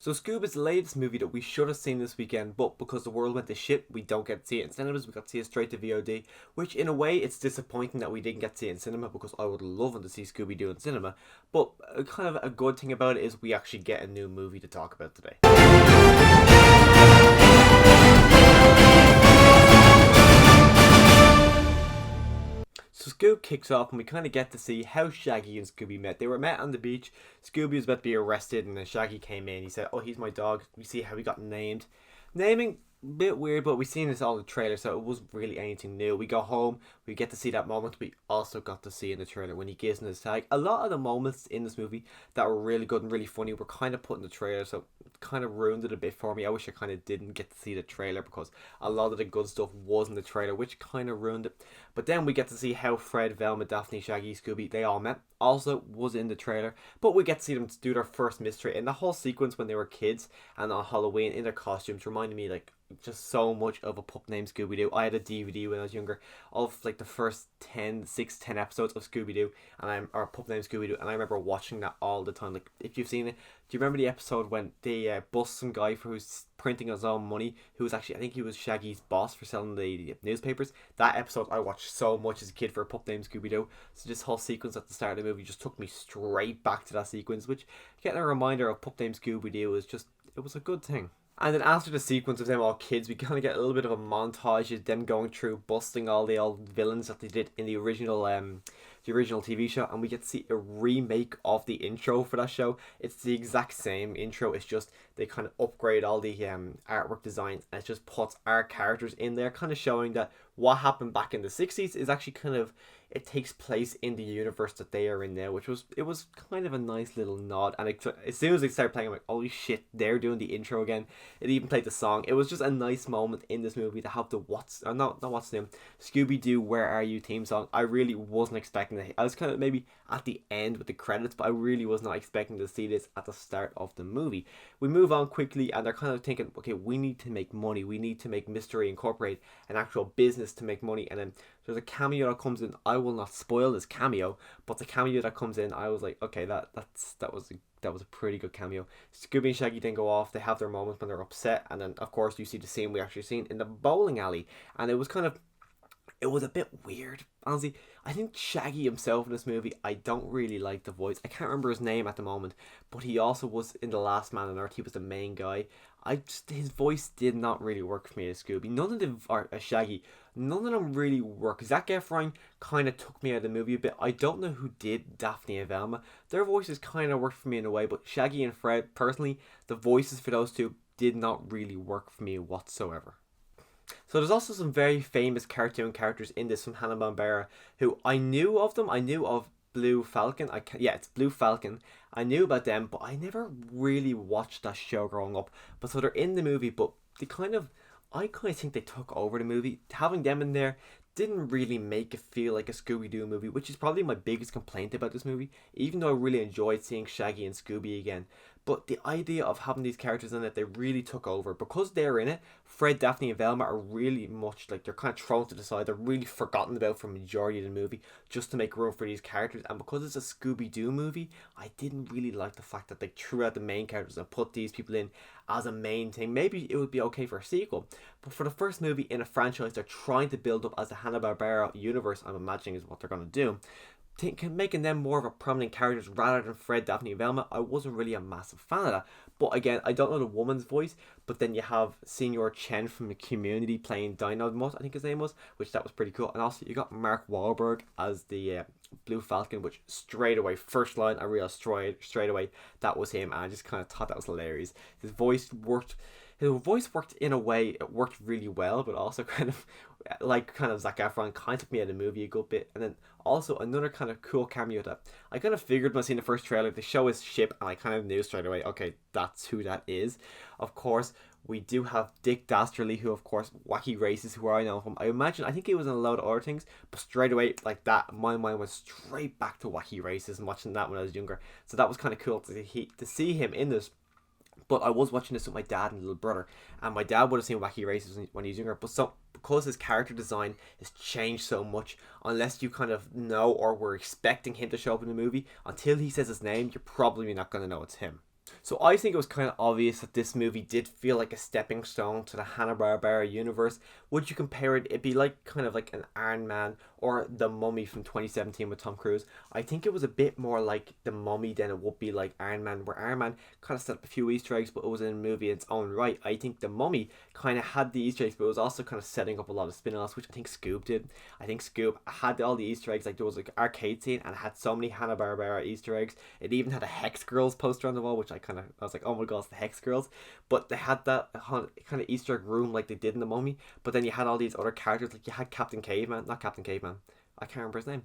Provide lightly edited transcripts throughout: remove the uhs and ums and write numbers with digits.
So Scoob is the latest movie that we should have seen this weekend, but because the world went to shit, we don't get to see it in cinemas. We got to see it straight to VOD, which in a way it's disappointing that we didn't get to see it in cinema because I would love to see Scooby Doo in cinema. But kind of a good thing about it is we actually get a new movie to talk about today. So Scoob kicks off and we kind of get to see how Shaggy and Scooby met. They were met on the beach. Scooby was about to be arrested and then Shaggy came in. He said, "Oh, he's my dog." We see how he got named. Naming, a bit weird, but we've seen this all in the trailer, so it wasn't really anything new. We go home, we get to see that moment we also got to see in the trailer when he gives him his tag. A lot of the moments in this movie that were really good and really funny were kind of put in the trailer, so it kind of ruined it a bit for me. I wish I kind of didn't get to see the trailer because a lot of the good stuff was in the trailer, which kind of ruined it. But then we get to see how Fred, Velma, Daphne, Shaggy, Scooby, they all met. Also was in the trailer, but we get to see them do their first mystery, and the whole sequence when they were kids and on Halloween in their costumes reminded me like just so much of a pup named Scooby-Doo. I had a DVD when I was younger of like the first 10 episodes of Scooby-Doo, or Pup named Scooby-Doo, and I remember watching that all the time. Like, if you've seen it, do you remember the episode when they bust some guy for who's printing his own money, who was actually, I think he was Shaggy's boss for selling the newspapers? That episode I watched so much as a kid for a pup named Scooby-Doo. So this whole sequence at the start of the movie just took me straight back to that sequence, which getting a reminder of pup named Scooby-Doo was just, it was a good thing. And then after the sequence of them all kids, we kind of get a little bit of a montage of them going through busting all the old villains that they did in the original TV show, and we get to see a remake of the intro for that show. It's the exact same intro, it's just they kind of upgrade all the artwork design, and it just puts our characters in there, kind of showing that what happened back in the 60s is actually kind of, it takes place in the universe that they are in now, which was, it was kind of a nice little nod. And as soon as they started playing, I'm like, holy shit, they're doing the intro again. It even played the song. It was just a nice moment in this movie to have the not what's name, Scooby-Doo Where Are You theme song. I really wasn't expecting that. I was kind of maybe at the end with the credits, but I really was not expecting to see this at the start of the movie. We move on quickly and they're kind of thinking, okay, we need to make money. We need to make Mystery Incorporate an actual business to make money. And then there's a cameo that comes in. I will not spoil this cameo, but the cameo that comes in, I was like, okay, that was a pretty good cameo. Scooby and Shaggy then go off. They have their moments when they're upset, and then of course you see the scene we actually seen in the bowling alley, and it was a bit weird. Honestly, I think Shaggy himself in this movie, I don't really like the voice. I can't remember his name at the moment, but he also was in The Last Man on Earth. He was the main guy. His voice did not really work for me as Scooby. None of them are Shaggy. None of them really work. Zac Efron kind of took me out of the movie a bit. I don't know who did Daphne and Velma. Their voices kind of worked for me in a way, but Shaggy and Fred, personally, the voices for those two did not really work for me whatsoever. So there's also some very famous cartoon characters in this from Hanna-Barbera who I knew of them. I knew of Blue Falcon. It's Blue Falcon. I knew about them, but I never really watched that show growing up. But so they're in the movie, but I kind of think they took over the movie. Having them in there didn't really make it feel like a Scooby-Doo movie, which is probably my biggest complaint about this movie, even though I really enjoyed seeing Shaggy and Scooby again. But the idea of having these characters in it, they really took over. Because they're in it, Fred, Daphne and Velma are really much like, they're kind of thrown to the side. They're really forgotten about for the majority of the movie just to make room for these characters. And because it's a Scooby-Doo movie, I didn't really like the fact that they threw out the main characters and put these people in as a main thing. Maybe it would be okay for a sequel, but for the first movie in a franchise they're trying to build up as the Hanna-Barbera universe, I'm imagining is what they're going to do, making them more of a prominent characters rather than Fred, Daphne and Velma. I wasn't really a massive fan of that. But again, I don't know the woman's voice, but then you have Senior Chen from the Community playing Dino Mutt, I think his name was, which that was pretty cool. And also you got Mark Wahlberg as the Blue Falcon, which straight away, first line, I realized straight away that was him, and I just kind of thought that was hilarious. His voice worked in a way, it worked really well, but also kind of Zac Efron kind of took me out of the movie a good bit. And then also another kind of cool cameo that I kind of figured when I seen the first trailer, they show his ship, and I kind of knew straight away, okay, that's who that is. Of course, we do have Dick Dastardly, who of course, Wacky Races, who I know from. I think he was in a lot of other things, but straight away, like that, my mind went straight back to Wacky Races and watching that when I was younger. So that was kind of cool to see him in this. But I was watching this with my dad and little brother, and my dad would have seen Wacky Races when he was younger. But so because his character design has changed so much, unless you kind of know or were expecting him to show up in the movie, until he says his name, you're probably not going to know it's him. So I think it was kind of obvious that this movie did feel like a stepping stone to the Hanna-Barbera universe. Would you compare it? It'd be like kind of like an Iron Man or The Mummy from 2017 with Tom Cruise. I think it was a bit more like The Mummy than it would be like Iron Man, where Iron Man kind of set up a few Easter eggs, but it was in a movie in its own right. I think The Mummy kind of had the Easter eggs, but it was also kind of setting up a lot of spin-offs, which I think Scoob did. I think Scoob had all the Easter eggs, like there was like arcade scene and it had so many Hanna-Barbera Easter eggs. It even had a Hex Girls poster on the wall, which I was like, oh my god, it's the Hex Girls. But they had that kind of Easter egg room like they did in The Mummy. But then you had all these other characters, like you had Captain Caveman, not Captain Caveman. I can't remember his name.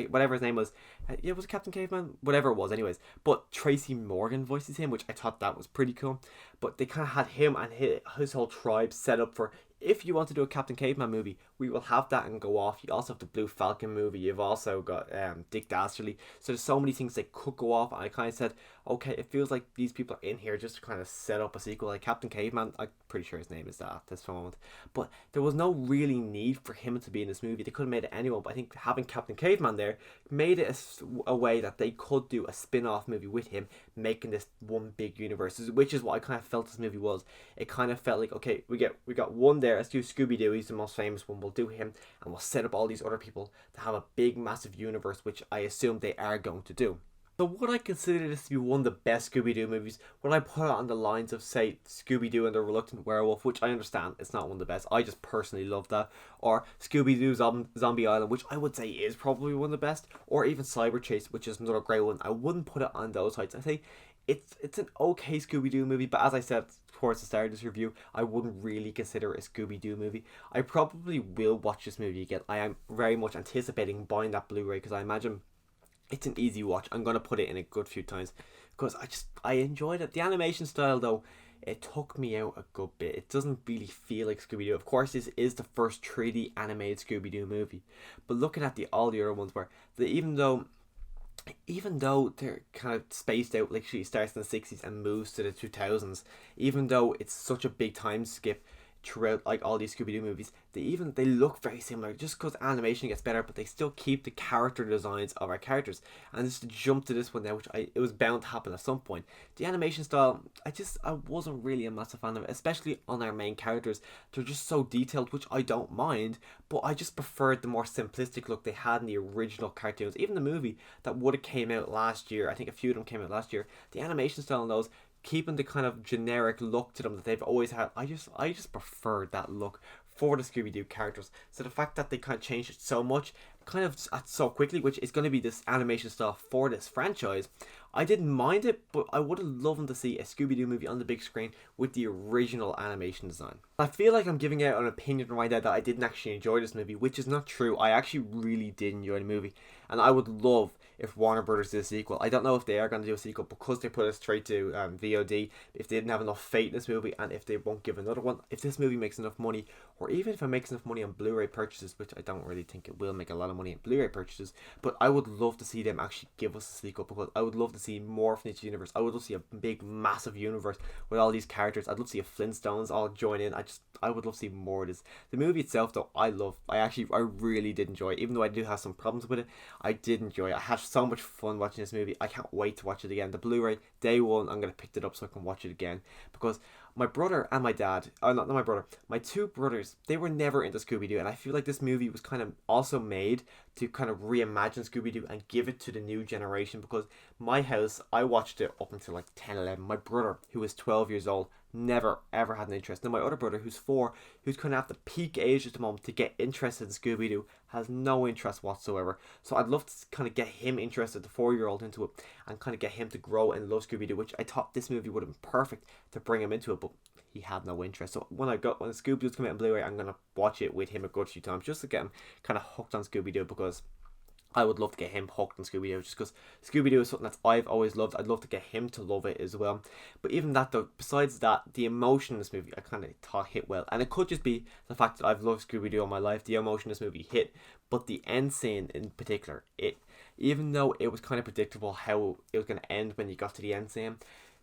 Whatever his name was, yeah, was it Captain Caveman? Whatever it was, anyways. But Tracy Morgan voices him, which I thought that was pretty cool. But they kind of had him and his whole tribe set up for, if you want to do a Captain Caveman movie, we will have that and go off. You also have the Blue Falcon movie. You've also got Dick Dastardly. So there's so many things that could go off. And I kind of said, okay, it feels like these people are in here just to kind of set up a sequel. Like Captain Caveman, I'm pretty sure his name is that at this moment. But there was no really need for him to be in this movie. They could have made it anyone. But I think having Captain Caveman there made it a way that they could do a spin-off movie with him, making this one big universe, which is what I kind of felt this movie was. It kind of felt like, okay, we got one there. Let's do Scooby-Doo. He's the most famous one. We'll do him, and we'll set up all these other people to have a big, massive universe, which I assume they are going to do. So would I consider this to be one of the best Scooby-Doo movies? Would I put it on the lines of, say, Scooby-Doo and the Reluctant Werewolf, which I understand it's not one of the best. I just personally love that. Or Scooby-Doo Zombie Island, which I would say is probably one of the best. Or even Cyber Chase, which is another great one. I wouldn't put it on those heights. I say it's an okay Scooby-Doo movie, but as I said towards the start of this review, I wouldn't really consider it a Scooby-Doo movie. I probably will watch this movie again. I am very much anticipating buying that Blu-ray because I imagine it's an easy watch. I'm going to put it in a good few times because I enjoyed it. The animation style, though, it took me out a good bit. It doesn't really feel like Scooby-Doo. Of course, this is the first 3D animated Scooby-Doo movie. But looking at all the other ones where even though they're kind of spaced out, like she starts in the 60s and moves to the 2000s, even though it's such a big time skip throughout like all these Scooby-Doo movies, they look very similar just because animation gets better, but they still keep the character designs of our characters. And just to jump to this one now, which it was bound to happen at some point, the animation style, I wasn't really a massive fan of it, especially on our main characters. They're just so detailed, which I don't mind, but I just preferred the more simplistic look they had in the original cartoons. Even the movie that would have came out last year, I think a few of them came out last year, the animation style in those, keeping the kind of generic look to them that they've always had, I just preferred that look for the Scooby-Doo characters. So the fact that they kind of changed it so much, kind of so quickly, which is going to be this animation style for this franchise, I didn't mind it, but I would have loved to see a Scooby-Doo movie on the big screen with the original animation design. I feel like I'm giving out an opinion right now that I didn't actually enjoy this movie, which is not true. I actually really did enjoy the movie, and I would love if Warner Brothers did a sequel. I don't know if they are going to do a sequel because they put it straight to VOD, if they didn't have enough faith in this movie, and if they won't give another one. If this movie makes enough money, or even if it makes enough money on Blu-ray purchases, which I don't really think it will make a lot of money on Blu-ray purchases, but I would love to see them actually give us a sequel, because I would love to see more from each universe. I would love to see a big, massive universe with all these characters. I'd love to see a Flintstones all join in. I would love to see more of this. The movie itself, though, I really did enjoy it. Even though I do have some problems with it, I did enjoy it. I had so much fun watching this movie. I can't wait to watch it again. The Blu-ray, day one, I'm going to pick it up so I can watch it again. Because my brother and my dad, not my brother, my two brothers, they were never into Scooby-Doo. And I feel like this movie was kind of also made to kind of reimagine Scooby-Doo and give it to the new generation. Because my house, I watched it up until like 10, 11. My brother, who was 12 years old, never ever had an interest. Now my other brother, who's 4, who's kind of at the peak age at the moment to get interested in Scooby-Doo, has no interest whatsoever. So I'd love to kind of get him interested, the 4-year-old, into it, and kind of get him to grow and love Scooby-Doo, which I thought this movie would have been perfect to bring him into it, but he had no interest. So when Scooby-Doo's coming out on Blu-ray, I'm gonna watch it with him a good few times just to get him kind of hooked on Scooby-Doo, because I would love to get him hooked on Scooby-Doo, just because Scooby-Doo is something that I've always loved. I'd love to get him to love it as well. But even that, though, besides that, the emotion in this movie I kind of thought hit well. And it could just be the fact that I've loved Scooby-Doo all my life. The emotion in this movie hit. But the end scene in particular, even though it was kind of predictable how it was going to end when you got to the end scene,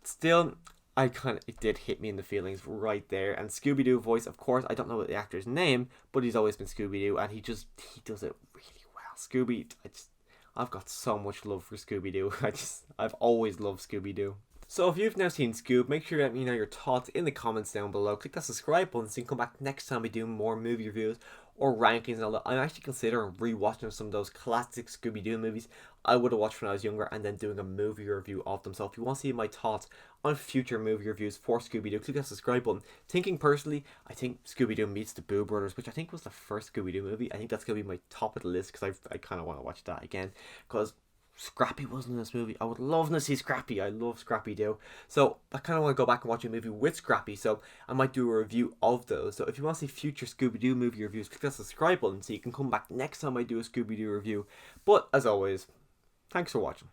still, it did hit me in the feelings right there. And Scooby-Doo voice, of course, I don't know the actor's name, but he's always been Scooby-Doo, and he does it really well. Scooby, I've got so much love for Scooby-Doo. I've always loved Scooby-Doo. So if you've now seen Scoob, make sure you let me know your thoughts in the comments down below. Click that subscribe button so you can come back next time we do more movie reviews or rankings and all that. I'm actually considering rewatching some of those classic Scooby-Doo movies I would have watched when I was younger and then doing a movie review of them. So if you want to see my thoughts on future movie reviews for Scooby-Doo, click that subscribe button. Thinking personally, I think Scooby-Doo meets the Boo Brothers, which I think was the first Scooby-Doo movie. I think that's going to be my top of the list because I kind of want to watch that again because Scrappy wasn't in this movie. I would love to see Scrappy. I love Scrappy Doo. So I kind of want to go back and watch a movie with Scrappy. So I might do a review of those. So if you want to see future Scooby-Doo movie reviews, click that subscribe button so you can come back next time I do a Scooby-Doo review. But as always, thanks for watching.